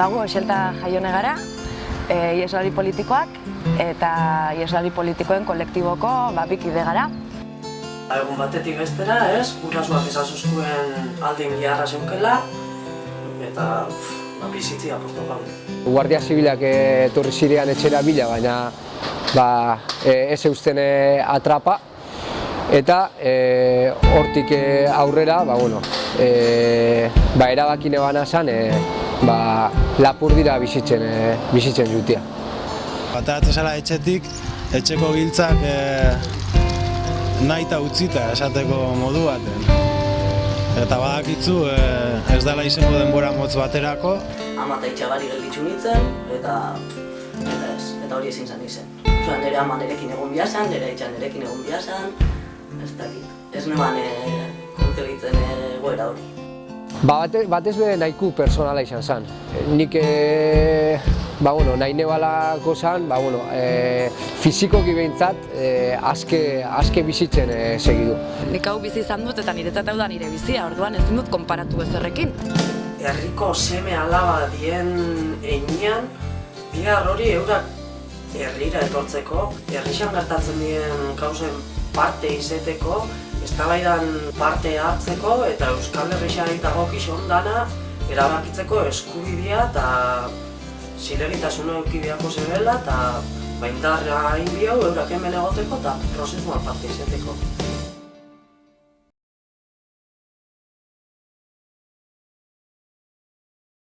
Bago, eselta jaione gara, ieslari politikoak eta ieslari politikoen kolektiboko bikide gara. Egun batetik bestera, gurasuak izan zuzkuen aldin giharra zeukela, eta bizitzi aposto gaur. Guardia Zibilak etorri zirean etxera bila, baina ez eusten atrapa, eta hortik aurrera, erabaki nebana zen, lapur dira bizitzen jutia. Ateratzen zela etxetik, etxeko giltzak nahita utzita esateko modu baten. Eta badakitzu ez dela izango denbora motz baterako. Ama eta itxabari gelditzu nintzen, eta hori ezin zen izen. Nire ama nirekin egon bihasan, nire itxan nirekin egon bihasan, ez dakit. Ez neban kontegitzen egoera hori. Batez be nahiku personala izan zen. Nik nahi nebalako zen, fizikoki behintzat azke bizitzen segidu. Nik hau bizi izan dut eta niretzat hau da nire bizia, orduan ezin dut konparatu ezerrekin. Herriko seme alaba dien einean, bihar hori eurak herrira etortzeko, herrixan gertatzen dien gauzen parte izeteko, eztabaidan parte hartzeko eta Euskal Herrixari dagokizun dana erabakitzeko eskubidea eta zilegitasuna eduki beharko zebela eta indarra egin bihau eurak hemen egoteko eta prozesuan parte izeteko.